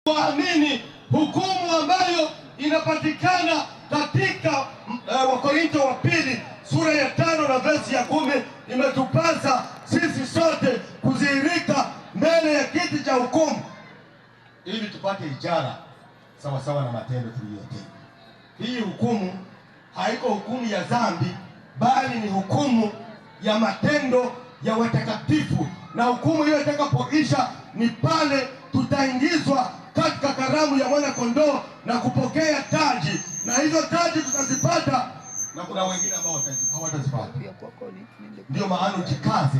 Waamini hukumu ambayo inapatikana katika Wakorintho wa pili sura ya 5 na verse ya 10 imetupasa sisi sote kudhihirika mbele ya kiti cha hukumu ili tupate ijara sawa sawa na matendo tuliyotenda. Hii hukumu haiko hukumu ya dhambi, bali ni hukumu ya matendo ya watakatifu, na hukumu hiyo itakapoisha ni pale tutaingizwa katika karamu ya mwana kondoo na kupokea taji, na hizo taji tutazipata na kuna wengine ambao hawatazipata. Ndio maana ujikaze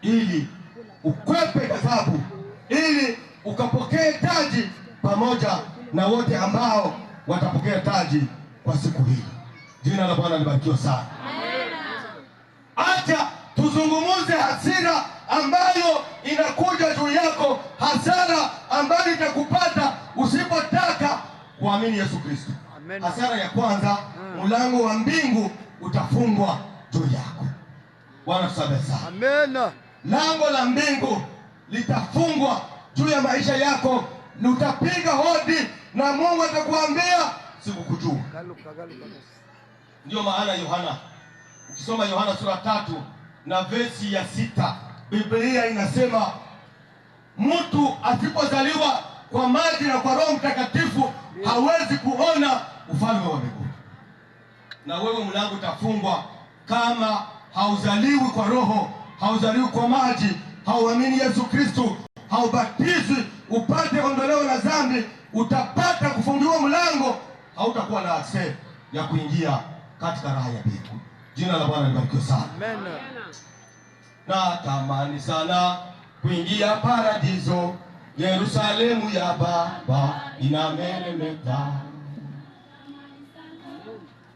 ili ukwepe ghadhabu, ili ukapokee taji pamoja na wote ambao watapokea taji kwa siku hii. Jina la Bwana libarikiwe sana. Acha tuzungumuze hasira ambayo inakuja juu yako, hasara ambayo itakupata usipotaka kuamini Yesu Kristo. Hasara ya kwanza, mlango wa mbingu utafungwa juu yako. Bwana tusamehe sana. Amen. Lango la mbingu litafungwa juu ya maisha yako, utapiga hodi na Mungu atakuambia sikukujua. Ndio maana Yohana, ukisoma Yohana sura 3 na verse ya 6, Biblia inasema mtu asipozaliwa kwa maji na kwa Roho Mtakatifu hawezi kuona ufalme wa mbinguni. Na wewe mlango utafungwa kama hauzaliwi kwa Roho, hauzaliwi kwa maji, hauamini Yesu Kristo, haubatizwi upate ondoleo la dhambi, utapata kufungiwa mlango, hautakuwa na access ya kuingia katika raha ya mbingu. Jina la Bwana libarikiwe sana. Amen. Na tamani sana kuingia paradiso, Yerusalemu ya Baba inameremeta.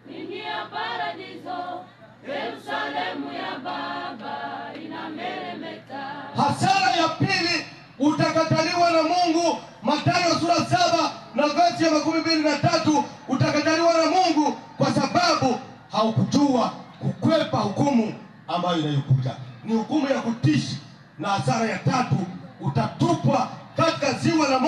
Kuingia paradiso, Yerusalemu ya Baba inameremeta. Hasara ya pili, utakataliwa na Mungu. Mathayo sura 7 na verse ya 23, utakataliwa na Mungu kwa sababu haukujua kukwepa hukumu ambayo inayokuja. Ni hukumu ya kutishi. Na hasara ya tatu, utatupwa katika ziwa la moto.